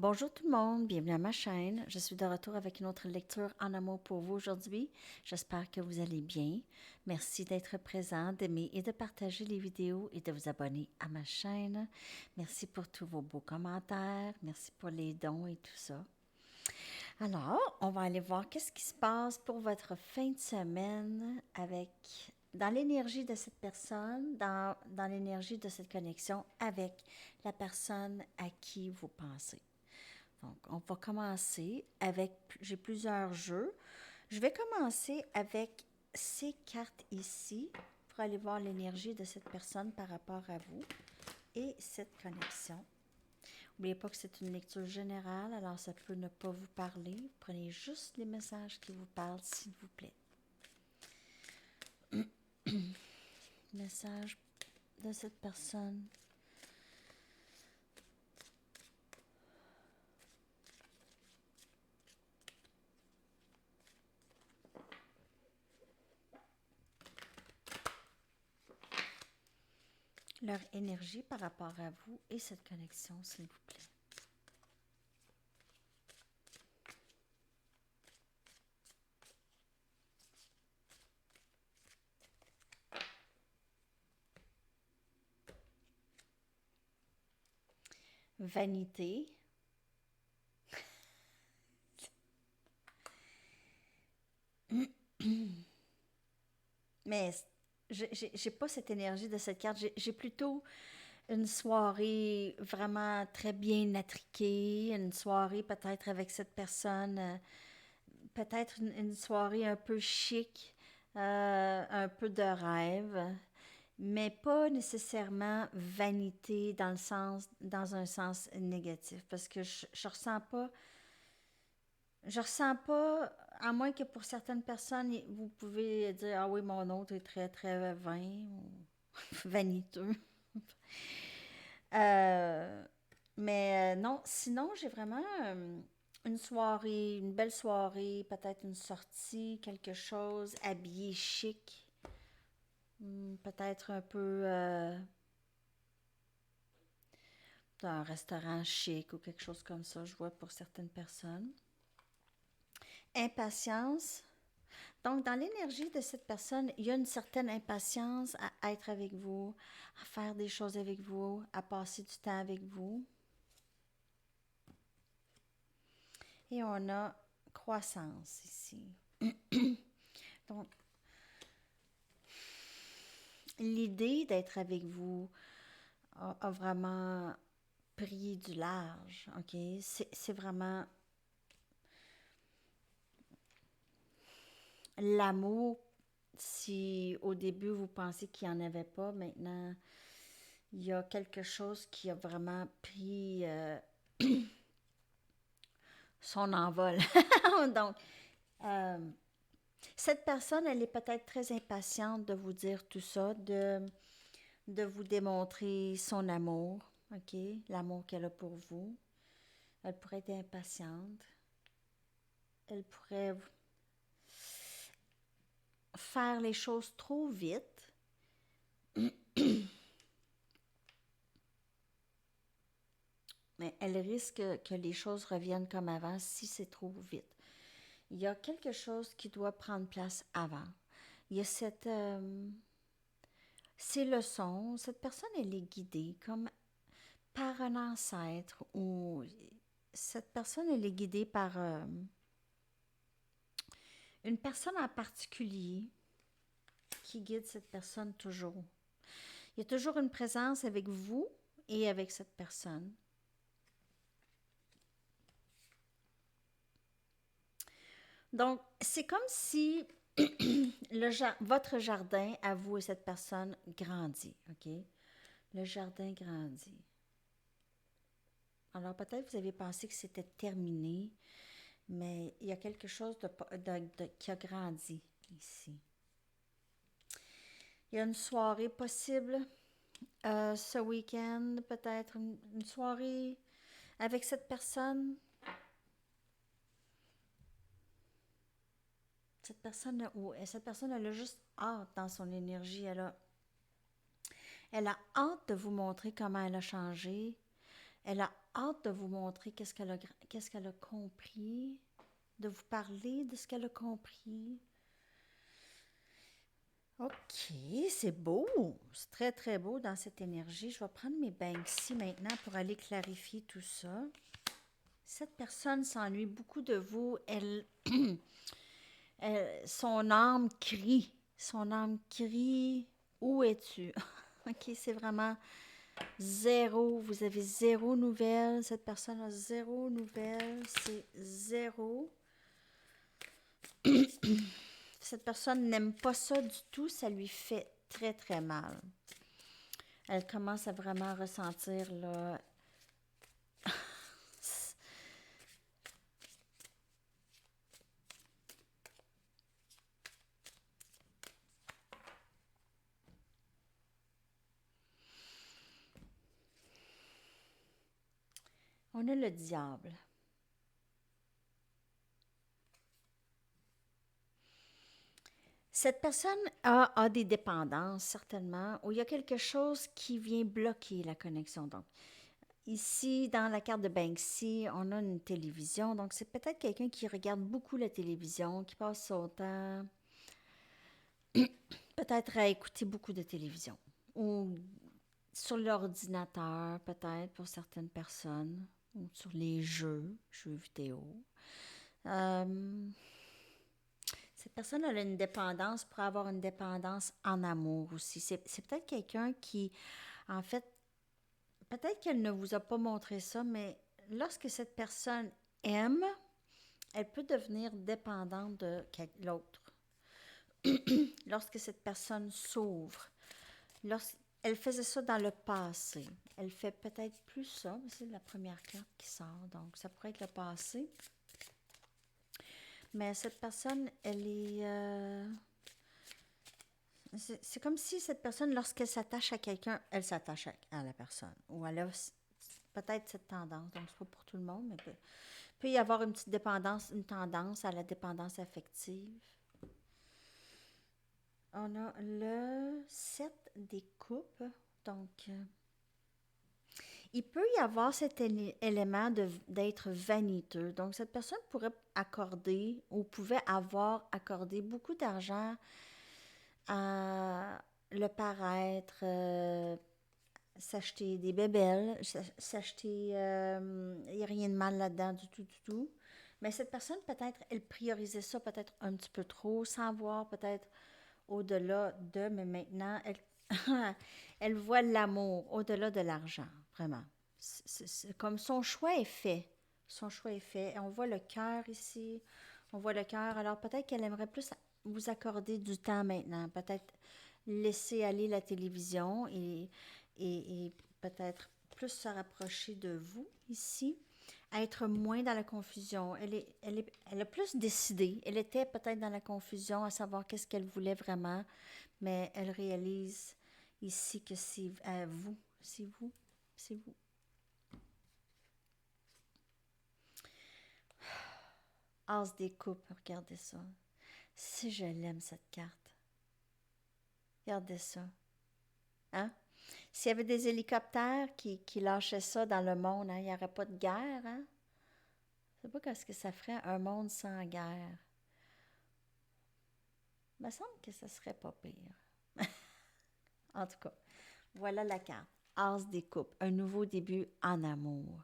Bonjour tout le monde, bienvenue à ma chaîne. Je suis de retour avec une autre lecture en amour pour vous aujourd'hui. J'espère que vous allez bien. Merci d'être présent, d'aimer et de partager les vidéos et de vous abonner à ma chaîne. Merci pour tous vos beaux commentaires. Merci pour les dons et tout ça. Alors, on va aller voir qu'est-ce qui se passe pour votre fin de semaine dans l'énergie de cette personne, dans l'énergie de cette connexion avec la personne à qui vous pensez. Donc, on va commencer avec, j'ai plusieurs jeux. Je vais commencer avec ces cartes ici pour aller voir l'énergie de cette personne par rapport à vous et cette connexion. N'oubliez pas que c'est une lecture générale, alors ça peut ne pas vous parler. Prenez juste les messages qui vous parlent, s'il vous plaît. Message de cette personne. Leur énergie par rapport à vous et cette connexion, s'il vous plaît. Vanité. Mais j'ai pas cette énergie de cette carte. J'ai plutôt une soirée vraiment très bien attriquée, une soirée peut-être avec cette personne, peut-être une soirée un peu chic, un peu de rêve, mais pas nécessairement vanité dans un sens négatif, parce que je ressens pas, à moins que pour certaines personnes, vous pouvez dire, ah oui, mon autre est très, très vain ou vaniteux. Euh, mais non, sinon, j'ai vraiment une soirée, une belle soirée, peut-être une sortie, quelque chose, habillé chic, peut-être un peu dans un restaurant chic ou quelque chose comme ça, je vois pour certaines personnes. Impatience. Donc, dans l'énergie de cette personne, il y a une certaine impatience à être avec vous, à faire des choses avec vous, à passer du temps avec vous. Et on a croissance ici. Donc, l'idée d'être avec vous a vraiment pris du large, ok? C'est vraiment l'amour. Si au début vous pensez qu'il n'y en avait pas, maintenant il y a quelque chose qui a vraiment pris son envol. Donc, euh, cette personne, elle est peut-être très impatiente de vous dire tout ça, de vous démontrer son amour, ok? L'amour qu'elle a pour vous. Elle pourrait être impatiente. Elle pourrait faire les choses trop vite. Mais elle risque que les choses reviennent comme avant si c'est trop vite. Il y a quelque chose qui doit prendre place avant. Il y a ces leçons. Cette personne, elle est guidée comme par un ancêtre ou cette personne, elle est guidée par une personne en particulier qui guide cette personne toujours. Il y a toujours une présence avec vous et avec cette personne. Donc, c'est comme si votre jardin, à vous et cette personne, grandit, OK? Le jardin grandit. Alors, peut-être vous avez pensé que c'était terminé, mais il y a quelque chose qui a grandi ici. Il y a une soirée possible ce week-end, peut-être une soirée avec cette personne. Cette personne, elle a juste hâte dans son énergie. Elle a hâte de vous montrer comment elle a changé. Elle a hâte de vous montrer qu'est-ce qu'elle a compris, de vous parler de ce qu'elle a compris. OK, c'est beau. C'est très, très beau dans cette énergie. Je vais prendre mes Banksy maintenant pour aller clarifier tout ça. Cette personne s'ennuie beaucoup de vous. Son âme crie. Son âme crie. Où es-tu? OK, c'est vraiment zéro. Vous avez zéro nouvelle. Cette personne a zéro nouvelle. C'est zéro. Cette personne n'aime pas ça du tout. Ça lui fait très, très mal. Elle commence à vraiment ressentir, là... On a le diable. Cette personne a des dépendances, certainement, où il y a quelque chose qui vient bloquer la connexion. Donc, ici, dans la carte de Banksy, on a une télévision. Donc, c'est peut-être quelqu'un qui regarde beaucoup la télévision, qui passe son temps peut-être à écouter beaucoup de télévision. Ou sur l'ordinateur, peut-être, pour certaines personnes. Ou sur les jeux vidéo. Cette personne a une dépendance pour avoir une dépendance en amour aussi. C'est peut-être quelqu'un qui, en fait, peut-être qu'elle ne vous a pas montré ça, mais lorsque cette personne aime, elle peut devenir dépendante de l'autre. Lorsque cette personne s'ouvre, elle faisait ça dans le passé. Elle fait peut-être plus ça, mais c'est la première carte qui sort, donc ça pourrait être le passé. Mais cette personne, elle est... c'est comme si cette personne, lorsqu'elle s'attache à quelqu'un, elle s'attache à la personne. Ou elle a peut-être cette tendance. Donc, c'est pas pour tout le monde, mais peut y avoir une petite dépendance, une tendance à la dépendance affective. On a le 7 des coupes. Donc, il peut y avoir cet élément d'être vaniteux. Donc, cette personne pourrait accorder ou pouvait avoir accordé beaucoup d'argent à le paraître, s'acheter des bébelles, s'acheter... Il n'y a rien de mal là-dedans du tout, du tout. Mais cette personne, peut-être, elle priorisait ça peut-être un petit peu trop, sans voir peut-être au-delà de... Mais maintenant, elle voit l'amour au-delà de l'argent, vraiment. C'est comme son choix est fait. Son choix est fait. Et on voit le cœur ici. On voit le cœur. Alors peut-être qu'elle aimerait plus vous accorder du temps maintenant. Peut-être laisser aller la télévision et peut-être plus se rapprocher de vous ici. Être moins dans la confusion. Elle a plus décidé. Elle était peut-être dans la confusion à savoir qu'est-ce qu'elle voulait vraiment, mais elle réalise ici que c'est vous. C'est vous. C'est vous. As des coupes, regardez ça. Si je l'aime, cette carte. Regardez ça. Hein? S'il y avait des hélicoptères qui lâchaient ça dans le monde, hein, il n'y aurait pas de guerre. Hein? Je ne sais pas qu'est-ce que ça ferait un monde sans guerre. Il me semble que ça serait pas pire. En tout cas, voilà la carte. As des coupes, un nouveau début en amour.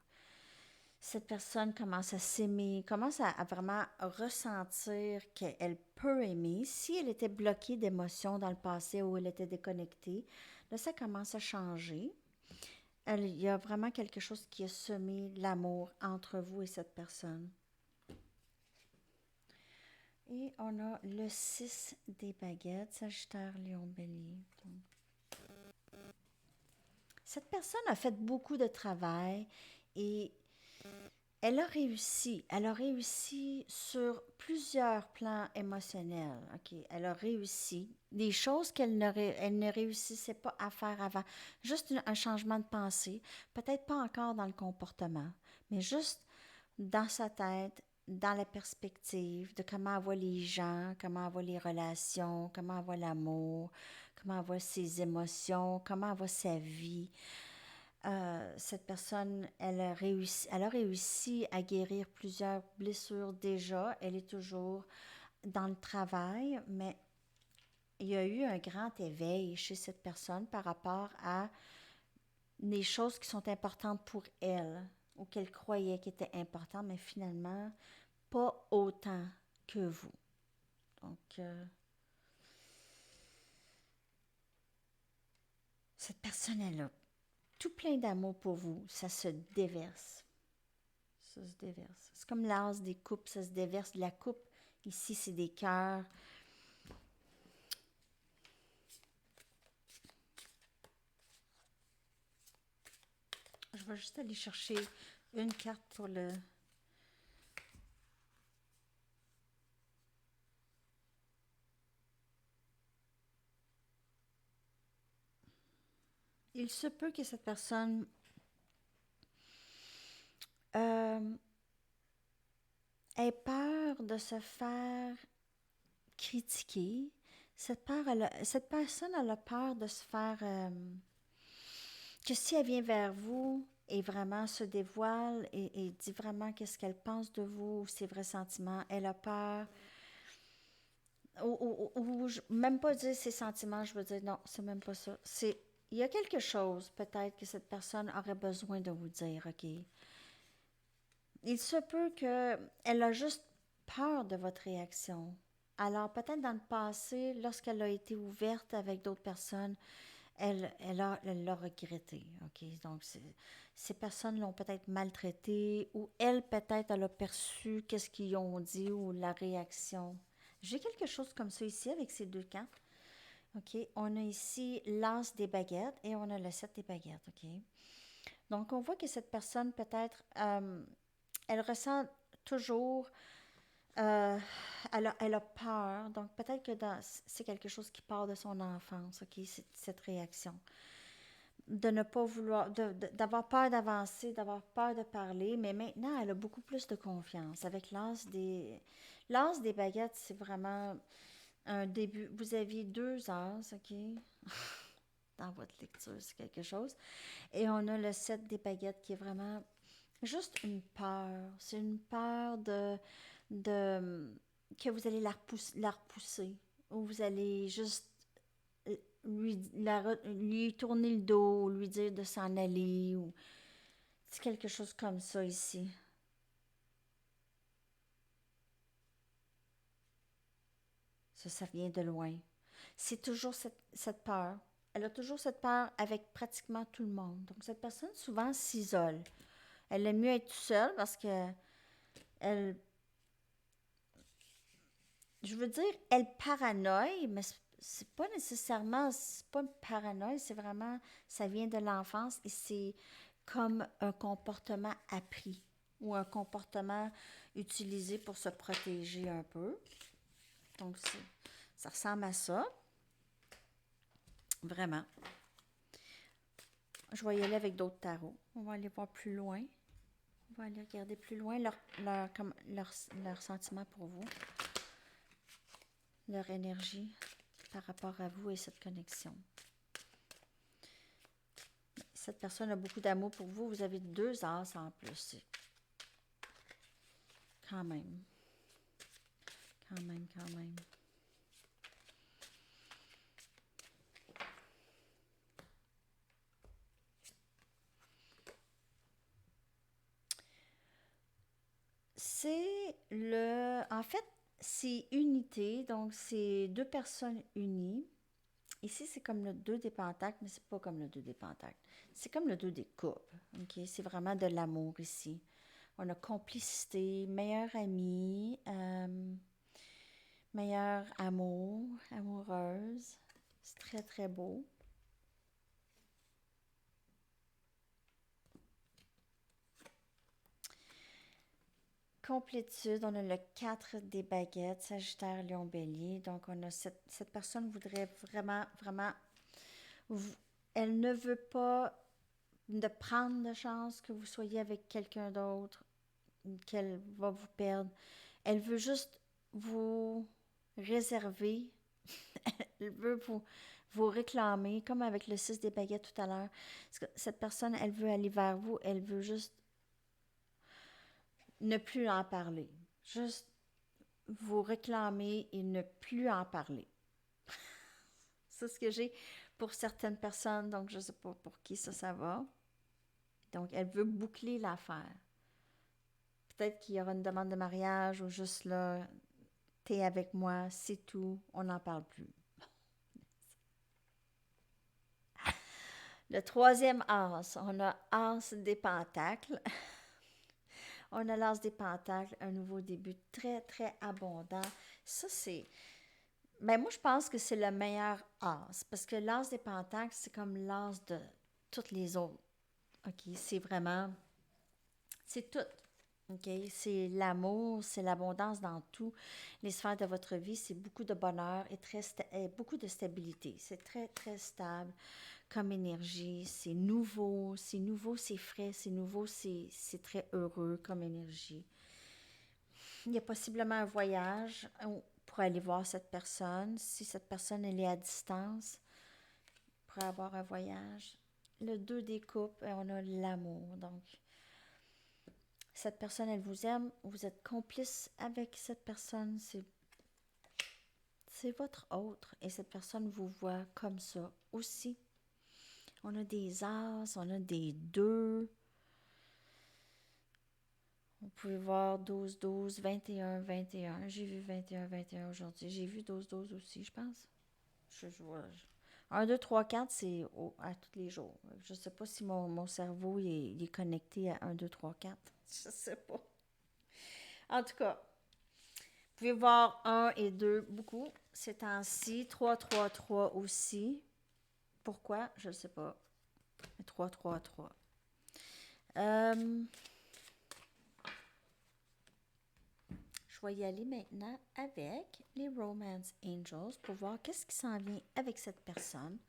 Cette personne commence à s'aimer, commence à vraiment ressentir qu'elle peut aimer. Si elle était bloquée d'émotions dans le passé ou elle était déconnectée, là, ça commence à changer. Il y a vraiment quelque chose qui a semé l'amour entre vous et cette personne. Et on a le 6 des baguettes, Sagittaire, Lion, Bélier. Cette personne a fait beaucoup de travail et elle a réussi. Elle a réussi sur plusieurs plans émotionnels. OK? Elle a réussi des choses qu'elle ne réussissait pas à faire avant. Juste un changement de pensée. Peut-être pas encore dans le comportement, mais juste dans sa tête, dans la perspective de comment elle voit les gens, comment elle voit les relations, comment elle voit l'amour, comment elle voit ses émotions, comment elle voit sa vie. cette personne, elle a réussi à guérir plusieurs blessures déjà. Elle est toujours dans le travail, mais il y a eu un grand éveil chez cette personne par rapport à des choses qui sont importantes pour elle ou qu'elle croyait qui étaient importantes, mais finalement, pas autant que vous. Donc, cette personne, elle a tout plein d'amour pour vous. Ça se déverse. Ça se déverse. C'est comme l'as des coupes, ça se déverse. La coupe, ici, c'est des cœurs. Je vais juste aller chercher une carte pour le... Il se peut que cette personne ait peur de se faire critiquer. Cette personne a la peur de se faire... que si elle vient vers vous et vraiment se dévoile et dit vraiment qu'est-ce qu'elle pense de vous, ses vrais sentiments, elle a peur... Ou même pas dire ses sentiments, je veux dire, non, c'est même pas ça. Il y a quelque chose, peut-être, que cette personne aurait besoin de vous dire, OK? Il se peut qu'elle a juste peur de votre réaction. Alors, peut-être dans le passé, lorsqu'elle a été ouverte avec d'autres personnes, elle l'a regretté, OK? Donc, ces personnes l'ont peut-être maltraitée ou elle, peut-être, elle a perçu qu'est-ce qu'ils ont dit ou la réaction. J'ai quelque chose comme ça ici avec ces deux cartes. OK? On a ici l'as des baguettes et on a le 7 des baguettes, OK? Donc, on voit que cette personne, peut-être, elle ressent toujours, euh, elle a peur. Donc, peut-être que c'est quelque chose qui part de son enfance, OK? Cette réaction. De ne pas vouloir, d'avoir peur d'avancer, d'avoir peur de parler, mais maintenant, elle a beaucoup plus de confiance. Avec l'as des baguettes, c'est vraiment un début. Vous aviez 2 as, OK? Dans votre lecture, c'est quelque chose. Et on a le 7 des baguettes qui est vraiment juste une peur. C'est une peur de que vous allez la repousser. Ou vous allez juste lui tourner le dos, ou lui dire de s'en aller. Ou c'est quelque chose comme ça ici. Ça vient de loin. C'est toujours cette peur. Elle a toujours cette peur avec pratiquement tout le monde. Donc, cette personne, souvent, s'isole. Elle aime mieux être toute seule parce que elle, je veux dire, elle paranoïe, mais c'est pas nécessairement, c'est pas une paranoïe, c'est vraiment, ça vient de l'enfance et c'est comme un comportement appris ou un comportement utilisé pour se protéger un peu. Donc, ça ressemble à ça, vraiment. Je vais y aller avec d'autres tarots. On va aller voir plus loin. On va aller regarder plus loin leur sentiment pour vous, leur énergie par rapport à vous et cette connexion. Cette personne a beaucoup d'amour pour vous. Vous avez 2 as en plus. Quand même. Quand même, quand même. En fait, c'est unité, donc c'est 2 personnes unies. Ici, c'est comme le 2 des pentacles, mais c'est pas comme le 2 des pentacles. C'est comme le 2 des coupes. OK? C'est vraiment de l'amour ici. On a complicité, meilleur ami, meilleur amour, amoureuse. C'est très, très beau. Complétude, on a le 4 des baguettes, Sagittaire, Lion, Bélier. Donc, on a cette personne voudrait vraiment, vraiment... Elle ne veut pas de prendre de chance que vous soyez avec quelqu'un d'autre, qu'elle va vous perdre. Elle veut juste vous réserver. Elle veut vous réclamez, comme avec le 6 des baguettes tout à l'heure. Cette personne, elle veut aller vers vous, elle veut juste ne plus en parler. Juste vous réclamer et ne plus en parler. C'est ce que j'ai pour certaines personnes, donc je ne sais pas pour qui ça va. Donc, elle veut boucler l'affaire. Peut-être qu'il y aura une demande de mariage ou juste là, t'es avec moi, c'est tout, on n'en parle plus. Le troisième as, on a as des pentacles. On a l'as des pentacles, un nouveau début très, très abondant. Ça, c'est... Ben, moi, je pense que c'est le meilleur as, parce que l'as des pentacles, c'est comme l'as de toutes les autres. OK? C'est vraiment... C'est tout. OK? C'est l'amour, c'est l'abondance dans tout. Les sphères de votre vie, c'est beaucoup de bonheur et beaucoup de stabilité. C'est très, très stable comme énergie. C'est nouveau, c'est frais, c'est nouveau, c'est très heureux comme énergie. Il y a possiblement un voyage pour aller voir cette personne. Si cette personne elle est à distance, pour avoir un voyage. Le 2 des coupes, on a l'amour. Donc, cette personne, elle vous aime, vous êtes complice avec cette personne, c'est votre autre. Et cette personne vous voit comme ça aussi. On a des as, on a des 2. Vous pouvez voir 12, 12, 21, 21. J'ai vu 21, 21 aujourd'hui. J'ai vu 12, 12 aussi, je pense. Je vois. 1, 2, 3, 4, c'est à tous les jours. Je ne sais pas si mon cerveau il est connecté à 1, 2, 3, 4. Je ne sais pas. En tout cas, vous pouvez voir 1 et 2 beaucoup ces temps-ci. 3, 3, 3 aussi. Pourquoi? Je ne sais pas. 3, 3, 3. Je vais y aller maintenant avec les Romance Angels pour voir qu'est-ce qui s'en vient avec cette personne.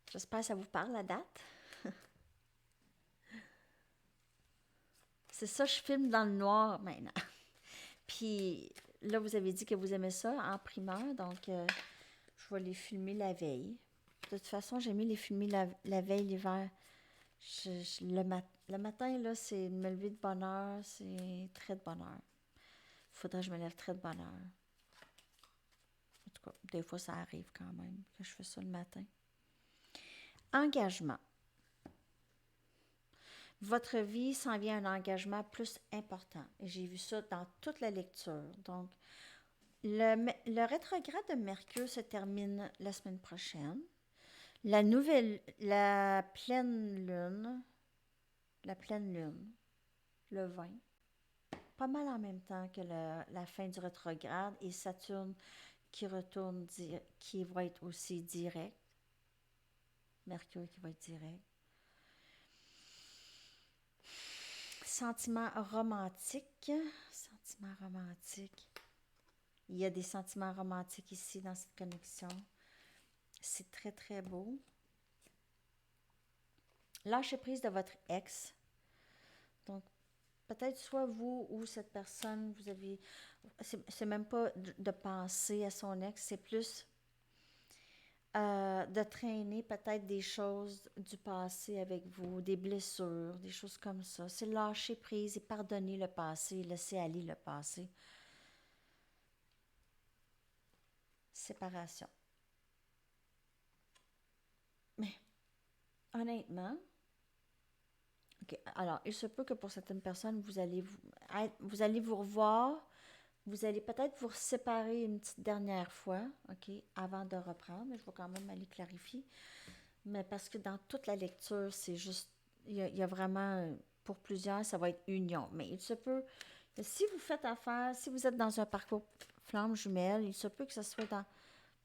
J'espère que ça vous parle, la date. C'est ça, je filme dans le noir maintenant. Puis là, vous avez dit que vous aimez ça en primeur, donc je vais les filmer la veille. De toute façon, j'ai mis les filmer la veille l'hiver. Le matin, là, c'est me lever de bonne heure, c'est très de bonne heure. Il faudrait que je me lève très de bonne heure. En tout cas, des fois, ça arrive quand même que je fais ça le matin. Engagement. Votre vie s'en vient à un engagement plus important. Et j'ai vu ça dans toute la lecture. Donc, le rétrograde de Mercure se termine la semaine prochaine. La pleine lune, le 20, pas mal en même temps que la fin du rétrograde et Saturne qui retourne, qui va être aussi direct. Mercure qui va être direct. Sentiments romantiques. Sentiments romantiques. Il y a des sentiments romantiques ici dans cette connexion. C'est très, très beau. Lâchez prise de votre ex. Donc, peut-être soit vous ou cette personne, vous avez... C'est même pas de penser à son ex, c'est plus de traîner peut-être des choses du passé avec vous, des blessures, des choses comme ça. C'est lâcher prise et pardonner le passé, laisser aller le passé. Séparation. Mais, honnêtement, OK, alors, il se peut que pour certaines personnes, vous allez vous revoir, vous allez peut-être vous séparer une petite dernière fois, OK, avant de reprendre, mais je vais quand même aller clarifier. Mais parce que dans toute la lecture, c'est juste, il y a vraiment, pour plusieurs, ça va être union. Mais il se peut, si vous faites affaire, si vous êtes dans un parcours flamme jumelle, il se peut que ce soit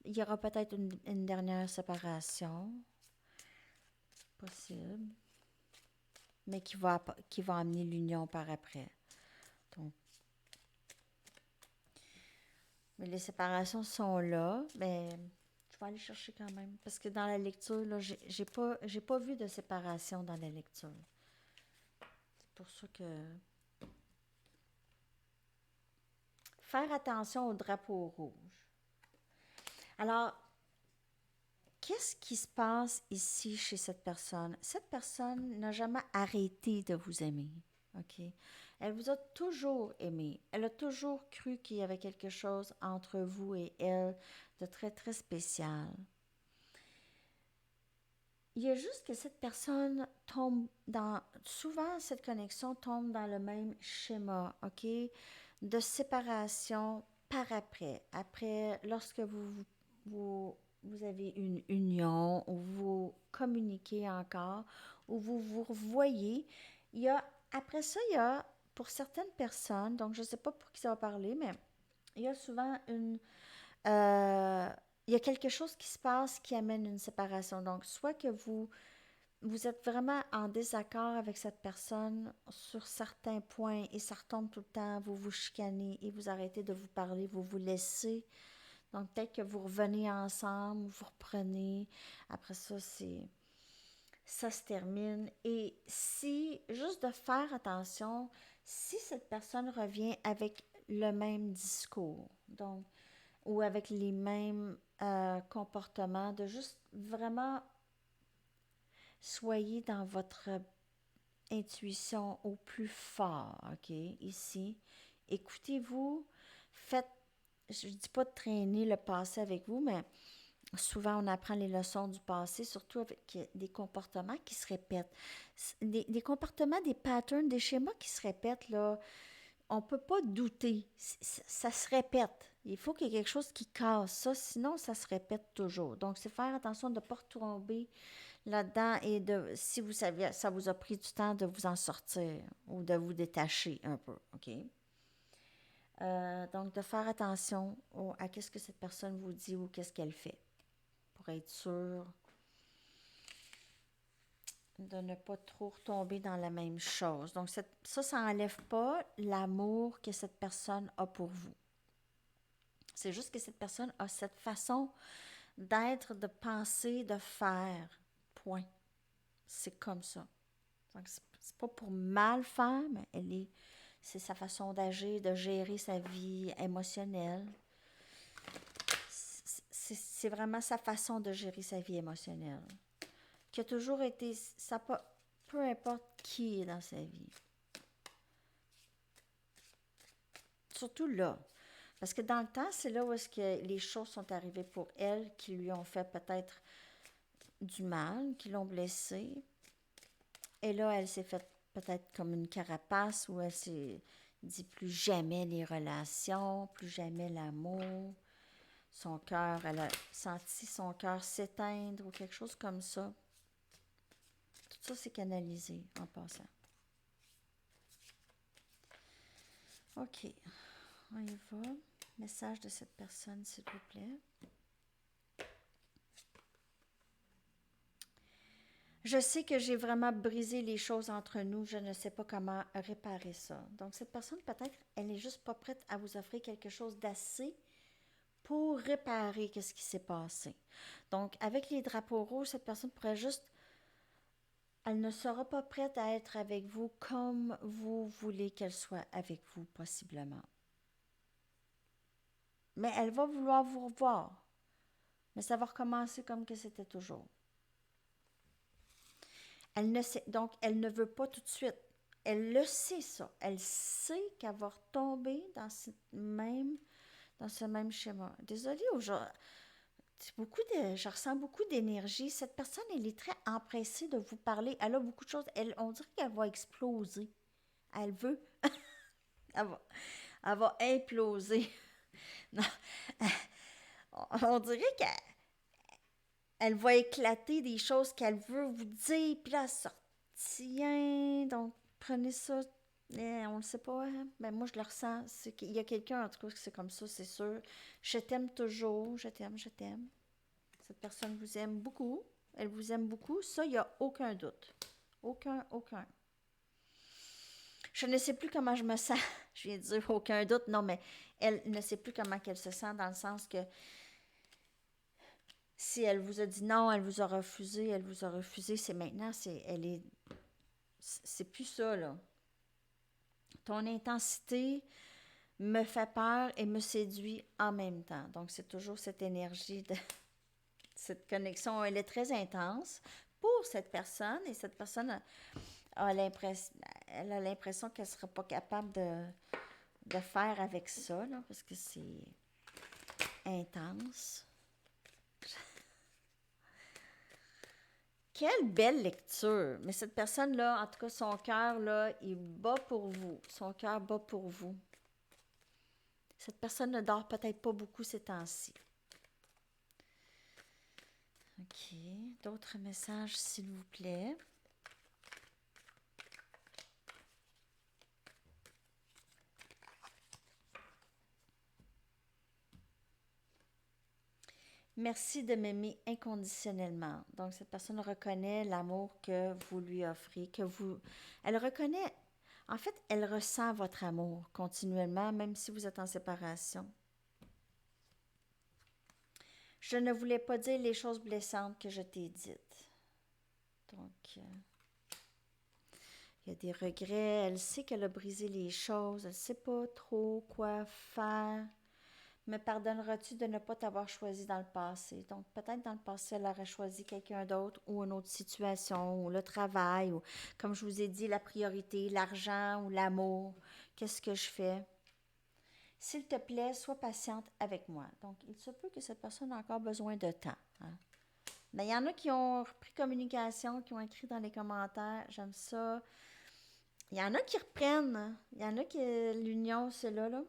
il y aura peut-être une dernière séparation, possible, mais qui va amener l'union par après. Donc, mais les séparations sont là, mais je vais aller chercher quand même. Parce que dans la lecture, là, j'ai pas vu de séparation dans la lecture. C'est pour ça que... Faire attention au drapeau rouge. Alors, qu'est-ce qui se passe ici chez cette personne? Cette personne n'a jamais arrêté de vous aimer, OK? Elle vous a toujours aimé. Elle a toujours cru qu'il y avait quelque chose entre vous et elle de très, très spécial. Il y a juste que cette personne tombe dans... Souvent, cette connexion tombe dans le même schéma, OK? De séparation par après. Après, lorsque vous avez une union, ou vous communiquez encore, ou vous vous revoyez, il y a... Après ça, il y a, pour certaines personnes, donc je ne sais pas pour qui ça va parler, mais il y a souvent une... euh, il y a quelque chose qui se passe qui amène une séparation. Donc, soit que vous êtes vraiment en désaccord avec cette personne sur certains points et ça retombe tout le temps, vous vous chicanez et vous arrêtez de vous parler, vous vous laissez. Donc, peut-être que vous revenez ensemble, vous reprenez. Après ça, ça se termine. Et si, juste de faire attention, si cette personne revient avec le même discours, donc, ou avec les mêmes comportements, de juste vraiment soyez dans votre intuition au plus fort, OK, ici. Écoutez-vous, faites, je ne dis pas de traîner le passé avec vous, mais souvent on apprend les leçons du passé, surtout avec des comportements qui se répètent. Des comportements, des patterns, des schémas qui se répètent, là, on ne peut pas douter. Ça se répète. Il faut qu'il y ait quelque chose qui casse ça, sinon ça se répète toujours. Donc, c'est faire attention de ne pas retomber là-dedans et de, si vous savez, ça vous a pris du temps de vous en sortir ou de vous détacher un peu, OK? Donc, de faire attention à qu'est-ce que cette personne vous dit ou qu'est-ce qu'elle fait pour être sûr de ne pas trop retomber dans la même chose. Donc, ça n'enlève pas l'amour que cette personne a pour vous. C'est juste que cette personne a cette façon d'être, de penser, de faire. Point. C'est comme ça. Donc, c'est pas pour mal faire, mais c'est sa façon d'agir, de gérer sa vie émotionnelle. C'est vraiment sa façon de gérer sa vie émotionnelle. Qui a toujours été, ça pas, peu importe qui est dans sa vie. Surtout là. Parce que dans le temps, c'est là où est-ce que les choses sont arrivées pour elle, qui lui ont fait peut-être du mal, qui l'ont blessée. Et là, elle s'est faite peut-être comme une carapace où elle s'est dit plus jamais les relations, plus jamais l'amour. Son cœur, elle a senti son cœur s'éteindre ou quelque chose comme ça. Tout ça, c'est canalisé en passant. OK. On y va. Message de cette personne, s'il vous plaît. Je sais que j'ai vraiment brisé les choses entre nous. Je ne sais pas comment réparer ça. Donc, cette personne, peut-être, elle n'est juste pas prête à vous offrir quelque chose d'assez pour réparer ce qui s'est passé. Donc, avec les drapeaux rouges, cette personne pourrait juste... Elle ne sera pas prête à être avec vous comme vous voulez qu'elle soit avec vous, possiblement. Mais elle va vouloir vous revoir. Mais ça va recommencer comme que c'était toujours. Donc, elle ne veut pas tout de suite. Elle le sait, ça. Elle sait qu'elle va retomber dans ce même schéma. Désolée, aujourd'hui, je ressens beaucoup d'énergie. Cette personne, elle est très empressée de vous parler. Elle a beaucoup de choses. On dirait qu'elle va exploser. Elle veut. Elle va imploser. Non. On dirait qu'elle va éclater des choses qu'elle veut vous dire. Puis là, elle sortit. Donc, prenez ça. On ne le sait pas, hein? Ben, moi, je le ressens. Il y a quelqu'un, en tout cas, que c'est comme ça, c'est sûr. Je t'aime toujours. Je t'aime, je t'aime. Cette personne vous aime beaucoup. Elle vous aime beaucoup. Ça, il n'y a aucun doute. Aucun. Je ne sais plus comment je me sens. Je viens de dire aucun doute. Non, mais elle ne sait plus comment elle se sent dans le sens que si elle vous a dit non, elle vous a refusé, c'est maintenant, c'est plus ça, là. Ton intensité me fait peur et me séduit en même temps. Donc, c'est toujours cette énergie de cette connexion. Elle est très intense pour cette personne et cette personne elle a l'impression qu'elle ne sera pas capable de faire avec ça, là, parce que c'est intense. Quelle belle lecture! Mais cette personne-là, en tout cas, son cœur, là, il bat pour vous. Son cœur bat pour vous. Cette personne ne dort peut-être pas beaucoup ces temps-ci. OK. D'autres messages, s'il vous plaît. Merci de m'aimer inconditionnellement. Donc, cette personne reconnaît l'amour que vous lui offrez, que vous... Elle reconnaît... En fait, elle ressent votre amour continuellement, même si vous êtes en séparation. Je ne voulais pas dire les choses blessantes que je t'ai dites. Donc, il y a des regrets. Elle sait qu'elle a brisé les choses. Elle ne sait pas trop quoi faire. Me pardonneras-tu de ne pas t'avoir choisi dans le passé? Donc, peut-être dans le passé, elle aurait choisi quelqu'un d'autre ou une autre situation, ou le travail, ou, comme je vous ai dit, la priorité, l'argent ou l'amour. Qu'est-ce que je fais? S'il te plaît, sois patiente avec moi. Donc, il se peut que cette personne a encore besoin de temps. Hein? Mais il y en a qui ont repris communication, qui ont écrit dans les commentaires. J'aime ça. Il y en a qui reprennent. Hein? Il y en a qui, l'union, c'est là, là.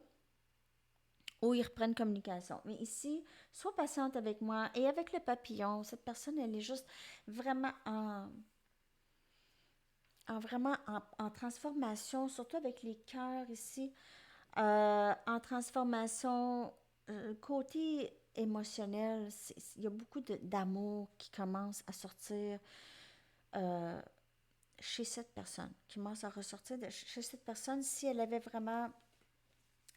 Ou ils reprennent communication. Mais ici, sois patiente avec moi et avec le papillon. Cette personne, elle est juste vraiment en transformation, surtout avec les cœurs ici, en transformation côté émotionnel. Il y a beaucoup d'amour qui commence à sortir euh, chez cette personne, qui commence à ressortir chez cette personne si elle avait vraiment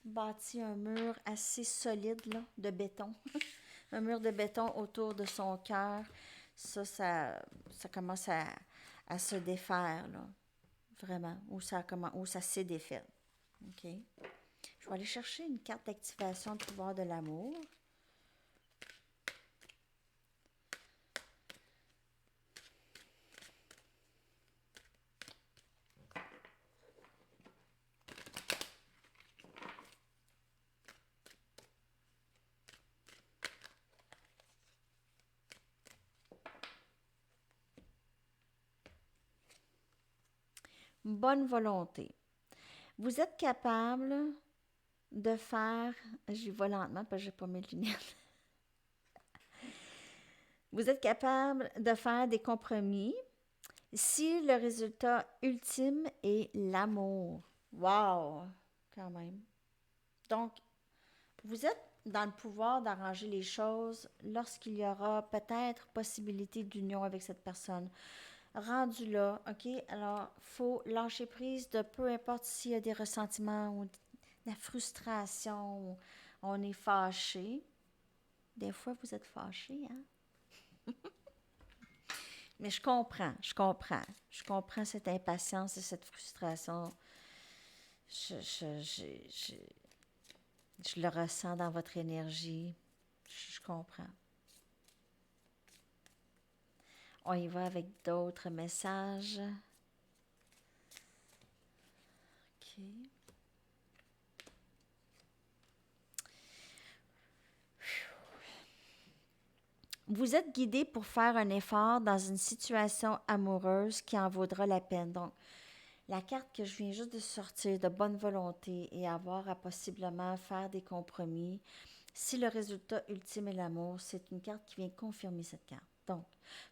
bâti un mur assez solide là, de béton. Un mur de béton autour de son cœur. Ça commence à se défaire, là. Vraiment. Où ça s'est défait. OK? Je vais aller chercher une carte d'activation de pouvoir de l'amour. Bonne volonté. Vous êtes capable de faire... J'y vais lentement parce que j'ai pas mes lunettes. Vous êtes capable de faire des compromis si le résultat ultime est l'amour. Wow! Quand même. Donc, vous êtes dans le pouvoir d'arranger les choses lorsqu'il y aura peut-être possibilité d'union avec cette personne. Rendu là, OK? Alors, il faut lâcher prise de peu importe s'il y a des ressentiments ou de la frustration, ou on est fâché. Des fois, vous êtes fâché, hein? Mais je comprends cette impatience et cette frustration. Je le ressens dans votre énergie. Je comprends. On y va avec d'autres messages. OK. Vous êtes guidé pour faire un effort dans une situation amoureuse qui en vaudra la peine. Donc, la carte que je viens juste de sortir de bonne volonté et avoir à possiblement faire des compromis, si le résultat ultime est l'amour, c'est une carte qui vient confirmer cette carte. Donc,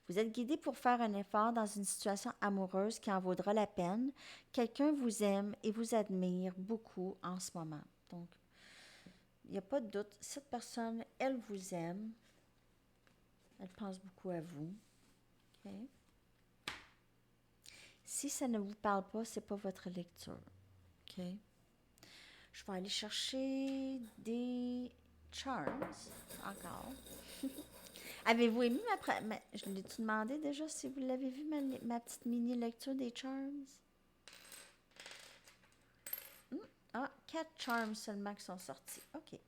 vous êtes guidé pour faire un effort dans une situation amoureuse qui en vaudra la peine. Quelqu'un vous aime et vous admire beaucoup en ce moment. Donc, il n'y a pas de doute, cette personne, elle vous aime. Elle pense beaucoup à vous. Okay. Si ça ne vous parle pas, c'est pas votre lecture. OK? Je vais aller chercher des charms encore. Avez-vous aimé je l'ai-tu demandé déjà si vous l'avez vu, ma petite mini-lecture des charms? Ah, 4 charms seulement qui sont sortis. OK.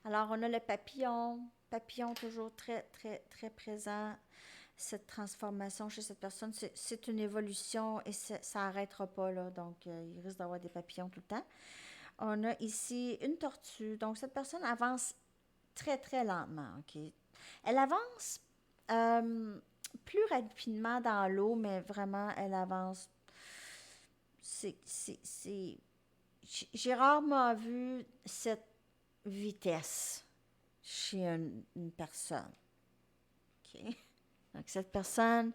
Alors, on a le papillon. Papillon toujours très, très, très présent. Cette transformation chez cette personne, c'est une évolution et ça n'arrêtera pas, là. Donc, il risque d'avoir des papillons tout le temps. On a ici une tortue. Donc, cette personne avance très, très lentement, OK? Elle avance plus rapidement dans l'eau, mais vraiment, elle avance. J'ai rarement vu cette vitesse chez une personne, OK? Donc, cette personne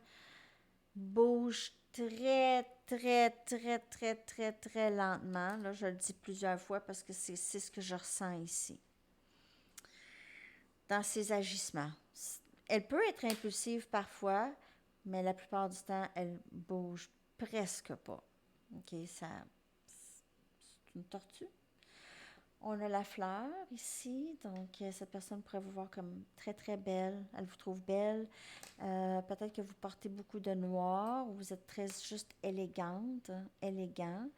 bouge très, très, très, très, très, très lentement. Là, je le dis plusieurs fois parce que c'est ce que je ressens ici. Dans ses agissements. Elle peut être impulsive parfois, mais la plupart du temps, elle bouge presque pas. OK, c'est une tortue. On a la fleur ici, donc cette personne pourrait vous voir comme très, très belle. Elle vous trouve belle. Peut-être que vous portez beaucoup de noir, ou vous êtes très juste élégante, élégant.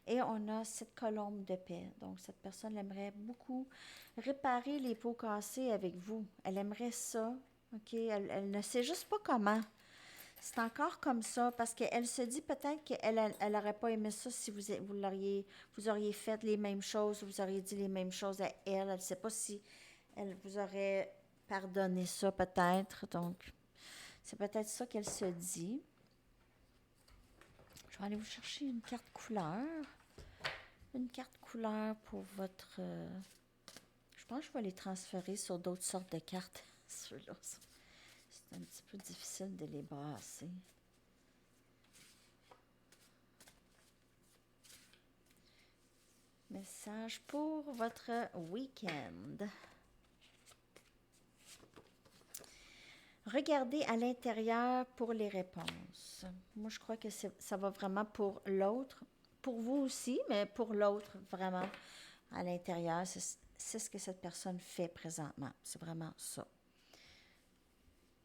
Et on a cette colombe de paix. Donc, cette personne aimerait beaucoup réparer les pots cassés avec vous. Elle aimerait ça, OK? Elle ne sait juste pas comment. C'est encore comme ça parce qu'elle se dit peut-être qu'elle n'aurait pas aimé ça si vous auriez fait les mêmes choses, vous auriez dit les mêmes choses à elle. Elle ne sait pas si elle vous aurait pardonné ça peut-être. Donc, c'est peut-être ça qu'elle se dit. Je vais aller vous chercher une carte couleur. Une carte couleur pour votre... je pense que je vais les transférer sur d'autres sortes de cartes. Ceux-là, c'est un petit peu difficile de les brasser. Message pour votre week-end. Regardez à l'intérieur pour les réponses. Moi, je crois que ça va vraiment pour l'autre. Pour vous aussi, mais pour l'autre, vraiment, à l'intérieur, c'est ce que cette personne fait présentement. C'est vraiment ça.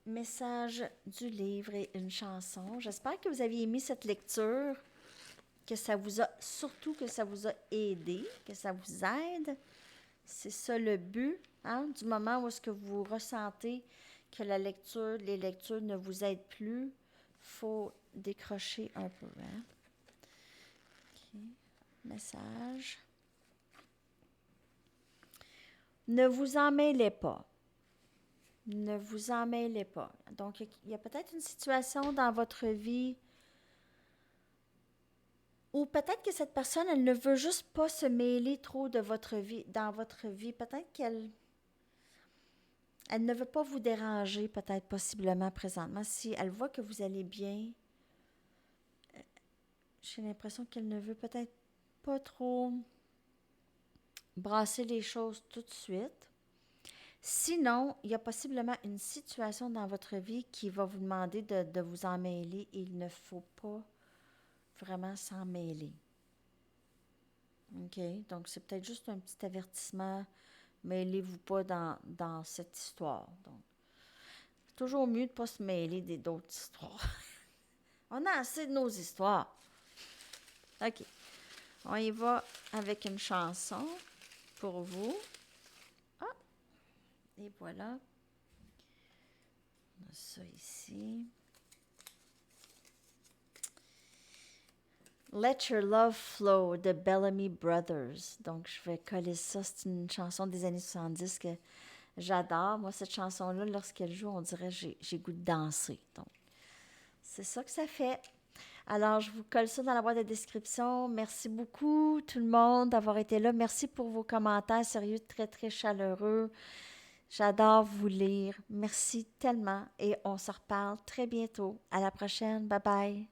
Message du livre et une chanson. J'espère que vous aviez aimé cette lecture, que ça vous a, surtout que ça vous a aidé, que ça vous aide. C'est ça le but, hein, du moment où est-ce que vous ressentez que les lectures ne vous aident plus, il faut décrocher un peu. Hein? OK. Message. Ne vous en mêlez pas. Ne vous en mêlez pas. Donc, il y a peut-être une situation dans votre vie où peut-être que cette personne, elle ne veut juste pas se mêler trop de votre vie, dans votre vie. Peut-être qu'elle ne veut pas vous déranger, peut-être possiblement présentement. Si elle voit que vous allez bien, j'ai l'impression qu'elle ne veut peut-être pas trop brasser les choses tout de suite. Sinon, il y a possiblement une situation dans votre vie qui va vous demander de vous en mêler et il ne faut pas vraiment s'en mêler. OK? Donc, c'est peut-être juste un petit avertissement. Mêlez-vous pas dans cette histoire. Donc, c'est toujours mieux de ne pas se mêler d'autres histoires. On a assez de nos histoires. OK. On y va avec une chanson pour vous. Ah! Et voilà. On a ça ici. Let Your Love Flow de Bellamy Brothers. Donc, je vais coller ça. C'est une chanson des années 70 que j'adore. Moi, cette chanson-là, lorsqu'elle joue, on dirait que j'ai goût de danser. Donc, c'est ça que ça fait. Alors, je vous colle ça dans la boîte de description. Merci beaucoup, tout le monde, d'avoir été là. Merci pour vos commentaires, sérieux, très, très chaleureux. J'adore vous lire. Merci tellement et on se reparle très bientôt. À la prochaine. Bye bye.